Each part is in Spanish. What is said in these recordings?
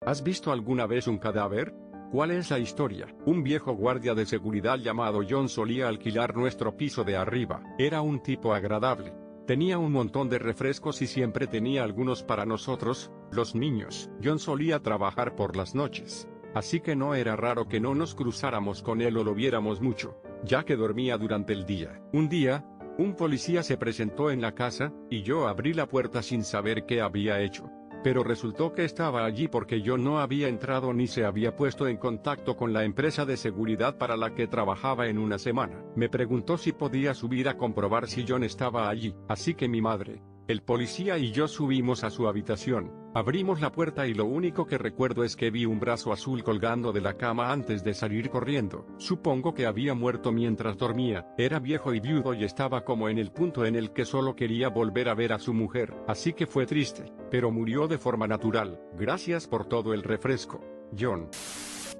¿Has visto alguna vez un cadáver? ¿Cuál es la historia? Un viejo guardia de seguridad llamado John solía alquilar nuestro piso de arriba. Era un tipo agradable. Tenía un montón de refrescos y siempre tenía algunos para nosotros, los niños. John solía trabajar por las noches, así que no era raro que no nos cruzáramos con él o lo viéramos mucho, ya que dormía durante el día. Un día, un policía se presentó en la casa, y yo abrí la puerta sin saber qué había hecho. Pero resultó que estaba allí porque yo no había entrado ni se había puesto en contacto con la empresa de seguridad para la que trabajaba en una semana. Me preguntó si podía subir a comprobar si John estaba allí, así que mi madre, el policía y yo subimos a su habitación. Abrimos la puerta y lo único que recuerdo es que vi un brazo azul colgando de la cama antes de salir corriendo. Supongo que había muerto mientras dormía. Era viejo y viudo y estaba como en el punto en el que solo quería volver a ver a su mujer. Así que fue triste, pero murió de forma natural. Gracias por todo el refresco, John.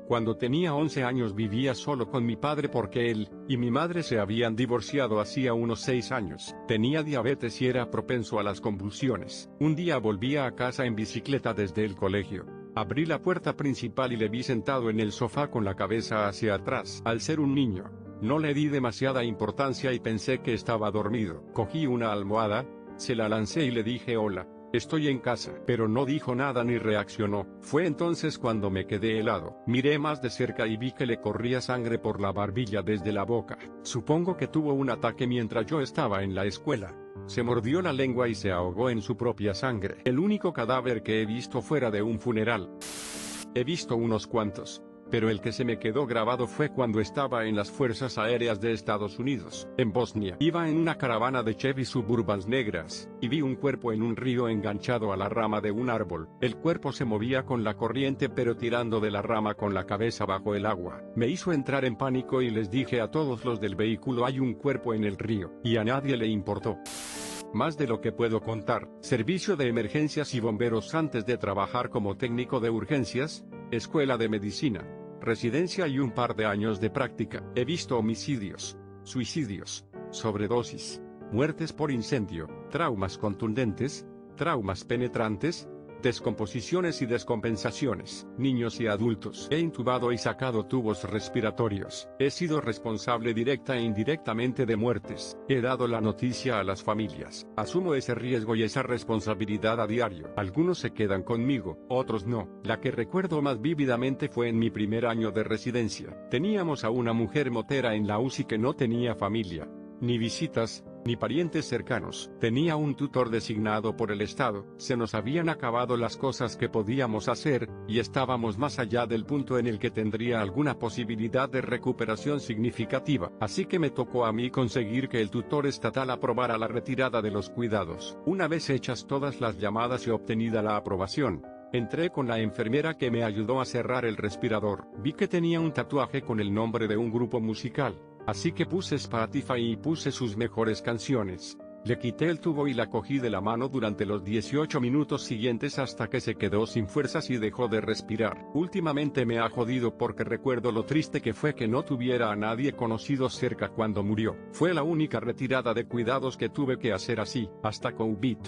Cuando tenía 11 años vivía solo con mi padre porque él y mi madre se habían divorciado hacía unos 6 años. Tenía diabetes y era propenso a las convulsiones. Un día volvía a casa en bicicleta desde el colegio. Abrí la puerta principal y le vi sentado en el sofá con la cabeza hacia atrás. Al ser un niño, no le di demasiada importancia y pensé que estaba dormido. Cogí una almohada, se la lancé y le dije hola. Estoy en casa, pero no dijo nada ni reaccionó. Fue entonces cuando me quedé helado. Miré más de cerca y vi que le corría sangre por la barbilla desde la boca. Supongo que tuvo un ataque mientras yo estaba en la escuela. Se mordió la lengua y se ahogó en su propia sangre. El único cadáver que he visto fuera de un funeral. He visto unos cuantos, pero el que se me quedó grabado fue cuando estaba en las Fuerzas Aéreas de Estados Unidos, en Bosnia. Iba en una caravana de Chevy Suburbans negras, y vi un cuerpo en un río enganchado a la rama de un árbol. El cuerpo se movía con la corriente pero tirando de la rama con la cabeza bajo el agua. Me hizo entrar en pánico y les dije a todos los del vehículo hay un cuerpo en el río, y a nadie le importó. Más de lo que puedo contar. Servicio de emergencias y bomberos antes de trabajar como técnico de urgencias, escuela de medicina, residencia y un par de años de práctica. He visto homicidios, suicidios, sobredosis, muertes por incendio, traumas contundentes, traumas penetrantes, descomposiciones y descompensaciones, niños y adultos. He intubado y sacado tubos respiratorios. He sido responsable directa e indirectamente de muertes. He dado la noticia a las familias. Asumo ese riesgo y esa responsabilidad a diario. Algunos se quedan conmigo, otros no. La que recuerdo más vívidamente fue en mi primer año de residencia. Teníamos a una mujer motera en la UCI que no tenía familia, ni visitas, ni parientes cercanos. Tenía un tutor designado por el Estado. Se nos habían acabado las cosas que podíamos hacer, y estábamos más allá del punto en el que tendría alguna posibilidad de recuperación significativa. Así que me tocó a mí conseguir que el tutor estatal aprobara la retirada de los cuidados. Una vez hechas todas las llamadas y obtenida la aprobación, entré con la enfermera que me ayudó a cerrar el respirador. Vi que tenía un tatuaje con el nombre de un grupo musical. Así que puse Spotify y puse sus mejores canciones. Le quité el tubo y la cogí de la mano durante los 18 minutos siguientes hasta que se quedó sin fuerzas y dejó de respirar. Últimamente me ha jodido porque recuerdo lo triste que fue que no tuviera a nadie conocido cerca cuando murió. Fue la única retirada de cuidados que tuve que hacer así, hasta COVID.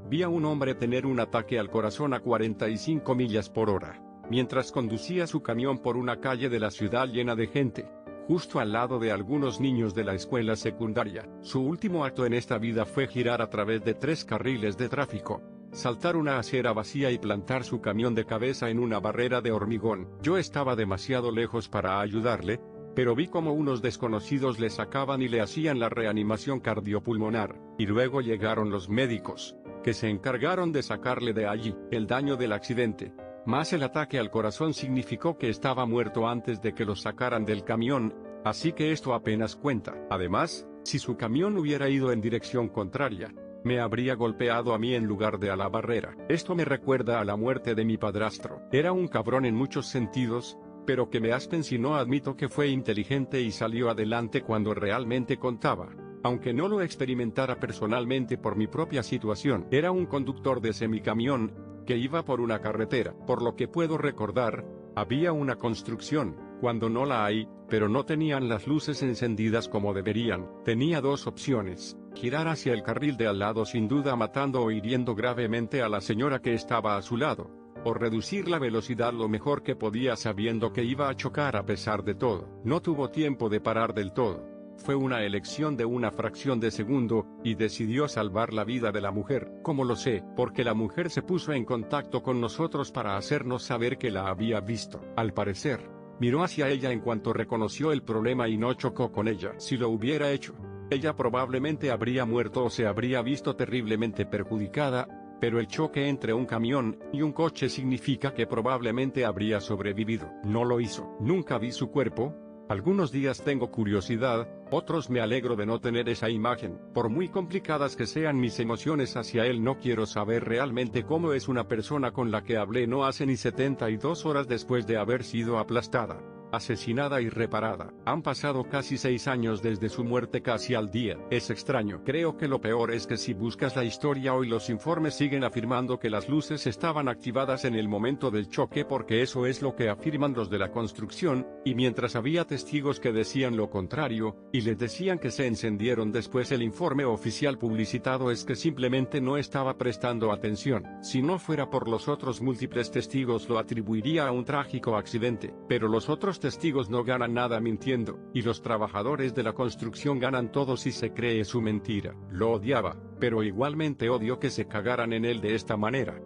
Vi a un hombre tener un ataque al corazón a 45 millas por hora, mientras conducía su camión por una calle de la ciudad llena de gente, justo al lado de algunos niños de la escuela secundaria. Su último acto en esta vida fue girar a través de 3 carriles de tráfico, saltar una acera vacía y plantar su camión de cabeza en una barrera de hormigón. Yo estaba demasiado lejos para ayudarle, pero vi como unos desconocidos le sacaban y le hacían la reanimación cardiopulmonar, y luego llegaron los médicos, que se encargaron de sacarle de allí. El daño del accidente, más el ataque al corazón, significó que estaba muerto antes de que lo sacaran del camión, así que esto apenas cuenta. Además, si su camión hubiera ido en dirección contraria, me habría golpeado a mí en lugar de a la barrera. Esto me recuerda a la muerte de mi padrastro. Era un cabrón en muchos sentidos, pero que me aspen si no admito que fue inteligente y salió adelante cuando realmente contaba. Aunque no lo experimentara personalmente por mi propia situación. Era un conductor de semicamión, que iba por una carretera. Por lo que puedo recordar, había una construcción, cuando no la hay, pero no tenían las luces encendidas como deberían. Tenía 2 opciones: girar hacia el carril de al lado, sin duda matando o hiriendo gravemente a la señora que estaba a su lado, o reducir la velocidad lo mejor que podía sabiendo que iba a chocar a pesar de todo. No tuvo tiempo de parar del todo. Fue una elección de una fracción de segundo, y decidió salvar la vida de la mujer. ¿Cómo lo sé? Porque la mujer se puso en contacto con nosotros para hacernos saber que la había visto. Al parecer, miró hacia ella en cuanto reconoció el problema y no chocó con ella. Si lo hubiera hecho, ella probablemente habría muerto o se habría visto terriblemente perjudicada, pero el choque entre un camión y un coche significa que probablemente habría sobrevivido. No lo hizo. Nunca vi su cuerpo. Algunos días tengo curiosidad, otros me alegro de no tener esa imagen. Por muy complicadas que sean mis emociones hacia él, no quiero saber realmente cómo es una persona con la que hablé no hace ni 72 horas después de haber sido aplastada, asesinada y reparada. Han pasado casi 6 años desde su muerte, casi al día. Es extraño. Creo que lo peor es que si buscas la historia hoy los informes siguen afirmando que las luces estaban activadas en el momento del choque, porque eso es lo que afirman los de la construcción, y mientras había testigos que decían lo contrario, y les decían que se encendieron después. El informe oficial publicitado es que simplemente no estaba prestando atención. Si no fuera por los otros múltiples testigos lo atribuiría a un trágico accidente, pero los otros testigos no ganan nada mintiendo, y los trabajadores de la construcción ganan todo si se cree su mentira. Lo odiaba, pero igualmente odio que se cagaran en él de esta manera.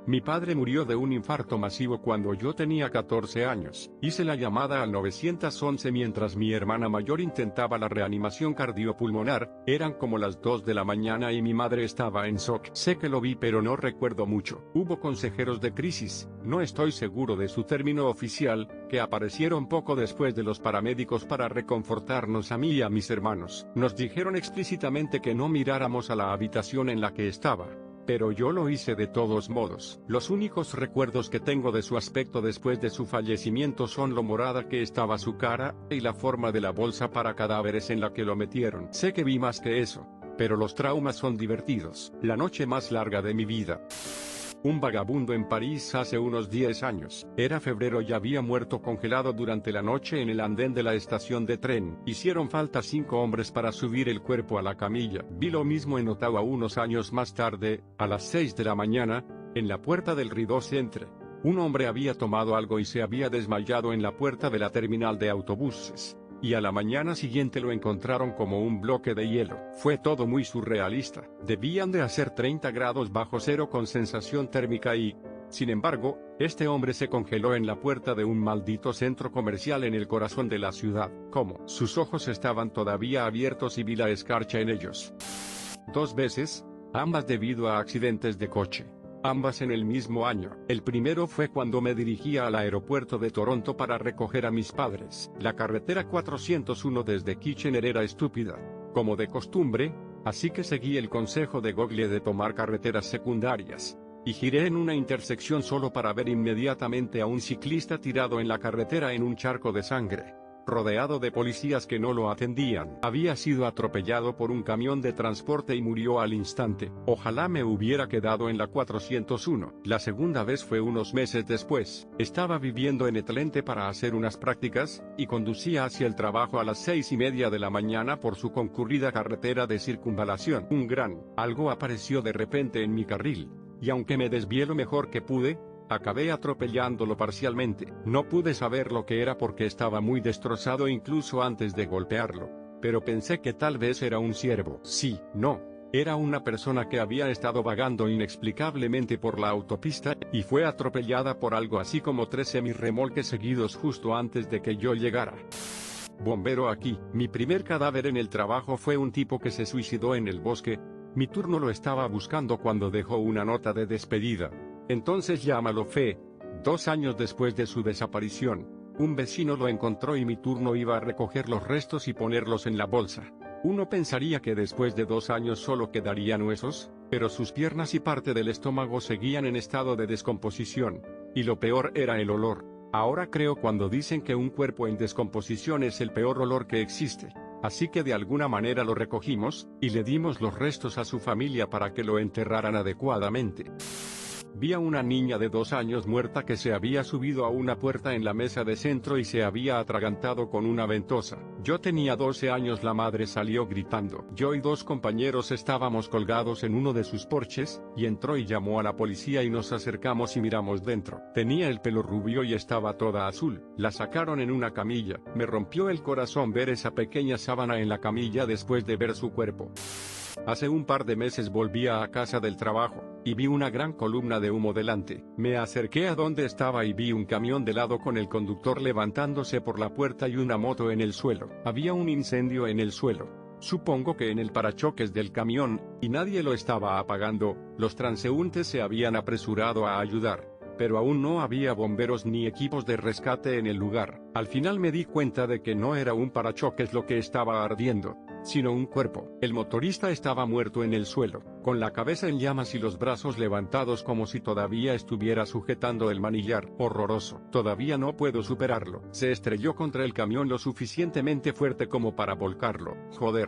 Mi padre murió de un infarto masivo cuando yo tenía 14 años. Hice la llamada al 911 mientras mi hermana mayor intentaba la reanimación cardiopulmonar. Eran como las 2 de la mañana y mi madre estaba en shock. Sé que lo vi, pero no recuerdo mucho. Hubo consejeros de crisis, no estoy seguro de su término oficial, que aparecieron poco después de los paramédicos para reconfortarnos a mí y a mis hermanos. Nos dijeron explícitamente que no miráramos a la habitación en la que estaba, pero yo lo hice de todos modos. Los únicos recuerdos que tengo de su aspecto después de su fallecimiento son lo morada que estaba su cara, y la forma de la bolsa para cadáveres en la que lo metieron. Sé que vi más que eso, pero los traumas son divertidos. La noche más larga de mi vida. Un vagabundo en París hace unos 10 años. Era febrero y había muerto congelado durante la noche en el andén de la estación de tren. Hicieron falta 5 hombres para subir el cuerpo a la camilla. Vi lo mismo en Ottawa unos años más tarde, a las 6 de la mañana, en la puerta del Rideau Centre. Un hombre había tomado algo y se había desmayado en la puerta de la terminal de autobuses, y a la mañana siguiente lo encontraron como un bloque de hielo. Fue todo muy surrealista. Debían de hacer 30 grados bajo cero con sensación térmica y, sin embargo, este hombre se congeló en la puerta de un maldito centro comercial en el corazón de la ciudad. ¿Cómo? Sus ojos estaban todavía abiertos y vi la escarcha en ellos. 2 veces, ambas debido a accidentes de coche. Ambas en el mismo año. El primero fue cuando me dirigía al aeropuerto de Toronto para recoger a mis padres. La carretera 401 desde Kitchener era estúpida, como de costumbre, así que seguí el consejo de Google de tomar carreteras secundarias, y giré en una intersección solo para ver inmediatamente a un ciclista tirado en la carretera en un charco de sangre, rodeado de policías que no lo atendían. Había sido atropellado por un camión de transporte y murió al instante. Ojalá me hubiera quedado en la 401. La segunda vez fue unos meses después. Estaba viviendo en Atlanta para hacer unas prácticas, y conducía hacia el trabajo a las 6:30 de la mañana por su concurrida carretera de circunvalación. Algo apareció de repente en mi carril, y aunque me desvié lo mejor que pude, acabé atropellándolo parcialmente. No pude saber lo que era porque estaba muy destrozado incluso antes de golpearlo, pero pensé que tal vez era un ciervo. No, era una persona que había estado vagando inexplicablemente por la autopista, y fue atropellada por algo así como 3 semirremolques seguidos justo antes de que yo llegara. Bombero aquí. Mi primer cadáver en el trabajo fue un tipo que se suicidó en el bosque. Mi turno lo estaba buscando cuando dejó una nota de despedida. Entonces llámalo fe. 2 años después de su desaparición, un vecino lo encontró y mi turno iba a recoger los restos y ponerlos en la bolsa. Uno pensaría que después de 2 años solo quedarían huesos, pero sus piernas y parte del estómago seguían en estado de descomposición, y lo peor era el olor. Ahora creo cuando dicen que un cuerpo en descomposición es el peor olor que existe. Así que de alguna manera lo recogimos, y le dimos los restos a su familia para que lo enterraran adecuadamente. Vi a una niña de 2 años muerta que se había subido a una puerta en la mesa de centro y se había atragantado con una ventosa. Yo tenía 12 años. La madre salió gritando. Yo y 2 compañeros estábamos colgados en uno de sus porches, y entró y llamó a la policía y nos acercamos y miramos dentro. Tenía el pelo rubio y estaba toda azul. La sacaron en una camilla. Me rompió el corazón ver esa pequeña sábana en la camilla después de ver su cuerpo. Hace un par de meses volvía a casa del trabajo, y vi una gran columna de humo delante. Me acerqué a donde estaba y vi un camión de lado con el conductor levantándose por la puerta y una moto en el suelo. Había un incendio en el suelo. Supongo que en el parachoques del camión, y nadie lo estaba apagando. Los transeúntes se habían apresurado a ayudar, pero aún no había bomberos ni equipos de rescate en el lugar. Al final me di cuenta de que no era un parachoques lo que estaba ardiendo, sino un cuerpo. El motorista estaba muerto en el suelo, con la cabeza en llamas y los brazos levantados como si todavía estuviera sujetando el manillar. Horroroso. Todavía no puedo superarlo. Se estrelló contra el camión lo suficientemente fuerte como para volcarlo. Joder.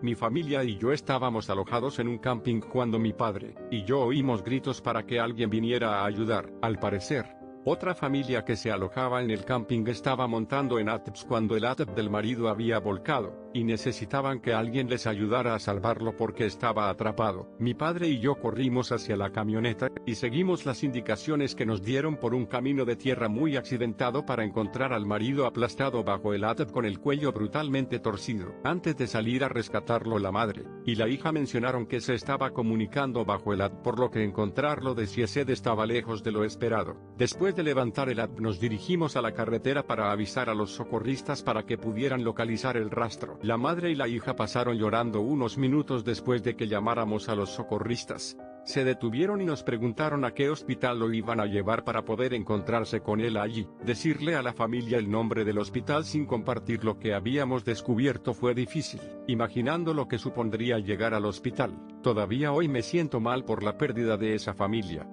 Mi familia y yo estábamos alojados en un camping cuando mi padre y yo oímos gritos para que alguien viniera a ayudar. Al parecer, otra familia que se alojaba en el camping estaba montando en ATVs cuando el ATV del marido había volcado, y necesitaban que alguien les ayudara a salvarlo porque estaba atrapado. Mi padre y yo corrimos hacia la camioneta, y seguimos las indicaciones que nos dieron por un camino de tierra muy accidentado para encontrar al marido aplastado bajo el ATV con el cuello brutalmente torcido. Antes de salir a rescatarlo, la madre y la hija mencionaron que se estaba comunicando bajo el ATV, por lo que encontrarlo de Ciesed estaba lejos de lo esperado. Después de levantar el ATV nos dirigimos a la carretera para avisar a los socorristas para que pudieran localizar el rastro. La madre y la hija pasaron llorando unos minutos después de que llamáramos a los socorristas. Se detuvieron y nos preguntaron a qué hospital lo iban a llevar para poder encontrarse con él allí. Decirle a la familia el nombre del hospital sin compartir lo que habíamos descubierto fue difícil, imaginando lo que supondría llegar al hospital. Todavía hoy me siento mal por la pérdida de esa familia.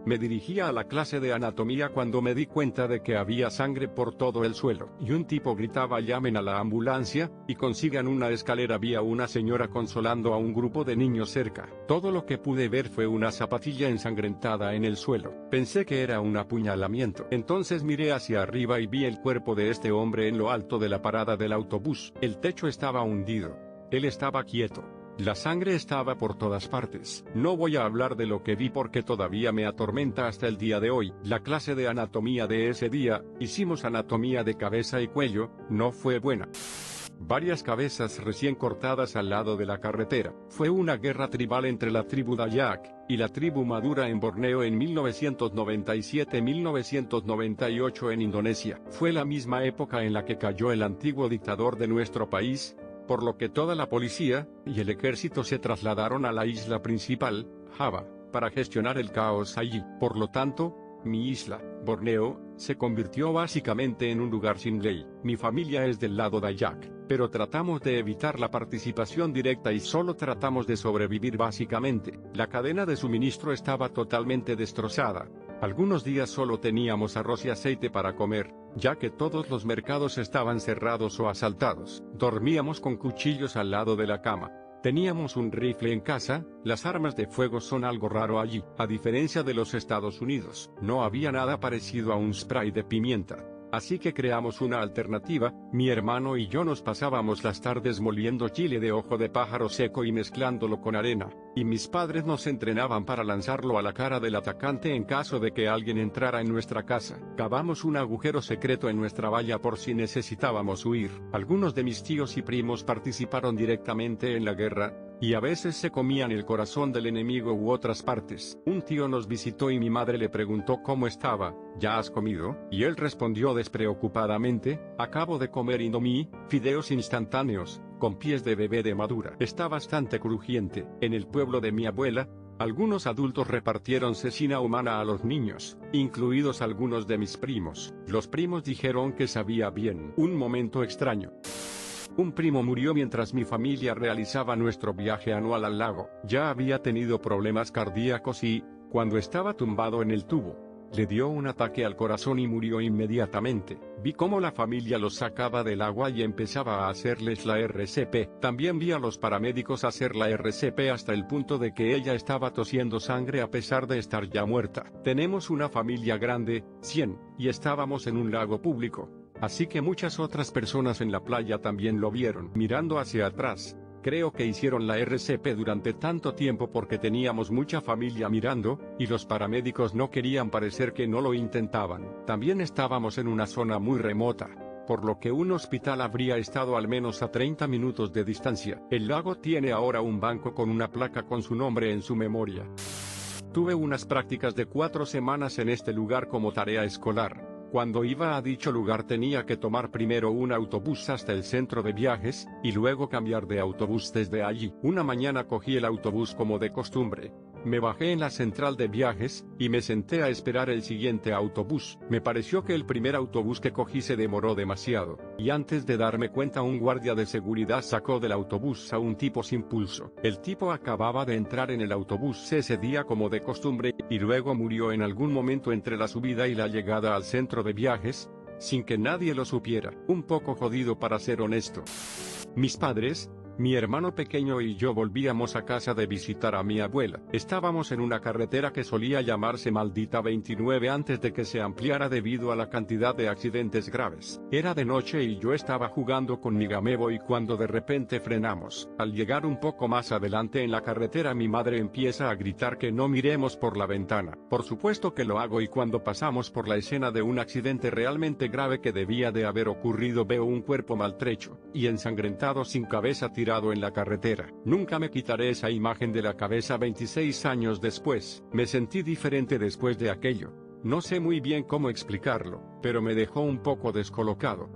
Me dirigía a la clase de anatomía cuando me di cuenta de que había sangre por todo el suelo, y un tipo gritaba: llamen a la ambulancia, y consigan una escalera. Vi a una señora consolando a un grupo de niños cerca. Todo lo que pude ver fue una zapatilla ensangrentada en el suelo. Pensé que era un apuñalamiento. Entonces miré hacia arriba y vi el cuerpo de este hombre en lo alto de la parada del autobús. El techo estaba hundido. Él estaba quieto. La sangre estaba por todas partes. No voy a hablar de lo que vi porque todavía me atormenta hasta el día de hoy. La clase de anatomía de ese día, hicimos anatomía de cabeza y cuello, no fue buena. Varias cabezas recién cortadas al lado de la carretera. Fue una guerra tribal entre la tribu Dayak y la tribu Madura en Borneo en 1997-1998 en Indonesia. Fue la misma época en la que cayó el antiguo dictador de nuestro país, por lo que toda la policía y el ejército se trasladaron a la isla principal, Java, para gestionar el caos allí. Por lo tanto, mi isla, Borneo, se convirtió básicamente en un lugar sin ley. Mi familia es del lado Dayak, pero tratamos de evitar la participación directa y solo tratamos de sobrevivir básicamente. La cadena de suministro estaba totalmente destrozada. Algunos días solo teníamos arroz y aceite para comer, ya que todos los mercados estaban cerrados o asaltados. Dormíamos con cuchillos al lado de la cama. Teníamos un rifle en casa. Las armas de fuego son algo raro allí. A diferencia de los Estados Unidos, no había nada parecido a un spray de pimienta. Así que creamos una alternativa. Mi hermano y yo nos pasábamos las tardes moliendo chile de ojo de pájaro seco y mezclándolo con arena, y mis padres nos entrenaban para lanzarlo a la cara del atacante en caso de que alguien entrara en nuestra casa. Cavamos un agujero secreto en nuestra valla por si necesitábamos huir. Algunos de mis tíos y primos participaron directamente en la guerra, y a veces se comían el corazón del enemigo u otras partes. Un tío nos visitó y mi madre le preguntó cómo estaba. ¿Ya has comido? Y él respondió despreocupadamente: acabo de comer indomie, fideos instantáneos, con pies de bebé de Madura. Está bastante crujiente. En el pueblo de mi abuela, algunos adultos repartieron cecina humana a los niños, incluidos algunos de mis primos. Los primos dijeron que sabía bien. Un momento extraño. Un primo murió mientras mi familia realizaba nuestro viaje anual al lago. Ya había tenido problemas cardíacos y, cuando estaba tumbado en el tubo, Le dio un ataque al corazón y murió inmediatamente. Vi cómo la familia los sacaba del agua y empezaba a hacerles la RCP. También vi a los paramédicos hacer la RCP hasta el punto de que ella estaba tosiendo sangre a pesar de estar ya muerta. Tenemos una familia grande, 100, y estábamos en un lago público. Así que muchas otras personas en la playa también lo vieron. Mirando hacia atrás, creo que hicieron la RCP durante tanto tiempo porque teníamos mucha familia mirando, y los paramédicos no querían parecer que no lo intentaban. También estábamos en una zona muy remota, por lo que un hospital habría estado al menos a 30 minutos de distancia. El lago tiene ahora un banco con una placa con su nombre en su memoria. Tuve unas prácticas de 4 semanas en este lugar como tarea escolar. Cuando iba a dicho lugar tenía que tomar primero un autobús hasta el centro de viajes, y luego cambiar de autobús desde allí. Una mañana cogí el autobús como de costumbre. Me bajé en la central de viajes, y me senté a esperar el siguiente autobús. Me pareció que el primer autobús que cogí se demoró demasiado, y antes de darme cuenta un guardia de seguridad sacó del autobús a un tipo sin pulso. El tipo acababa de entrar en el autobús ese día como de costumbre, y luego murió en algún momento entre la subida y la llegada al centro de viajes, sin que nadie lo supiera. Un poco jodido para ser honesto. Mis padres, mi hermano pequeño y yo volvíamos a casa de visitar a mi abuela. Estábamos en una carretera que solía llamarse Maldita 29 antes de que se ampliara debido a la cantidad de accidentes graves. Era de noche y yo estaba jugando con mi Gamebo y cuando de repente frenamos. Al llegar un poco más adelante en la carretera mi madre empieza a gritar que no miremos por la ventana. Por supuesto que lo hago y cuando pasamos por la escena de un accidente realmente grave que debía de haber ocurrido veo un cuerpo maltrecho y ensangrentado sin cabeza tirado en la carretera. Nunca me quitaré esa imagen de la cabeza 26 años después. Me sentí diferente después de aquello. No sé muy bien cómo explicarlo, pero me dejó un poco descolocado.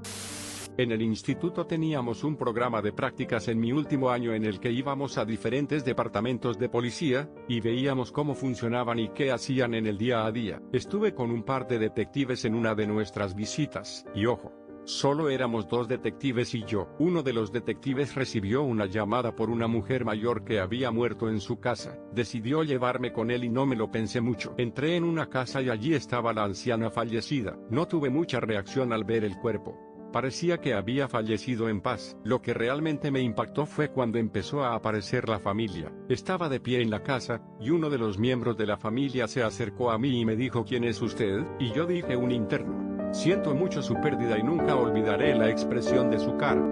En el instituto teníamos un programa de prácticas en mi último año en el que íbamos a diferentes departamentos de policía, y veíamos cómo funcionaban y qué hacían en el día a día. Estuve con un par de detectives en una de nuestras visitas, y ojo, solo éramos 2 detectives y yo. Uno de los detectives recibió una llamada por una mujer mayor que había muerto en su casa. Decidió llevarme con él y no me lo pensé mucho. Entré en una casa y allí estaba la anciana fallecida. No tuve mucha reacción al ver el cuerpo. Parecía que había fallecido en paz. Lo que realmente me impactó fue cuando empezó a aparecer la familia. Estaba de pie en la casa, y uno de los miembros de la familia se acercó a mí y me dijo ¿quién es usted? Y yo dije un interno. Siento mucho su pérdida y nunca olvidaré la expresión de su cara.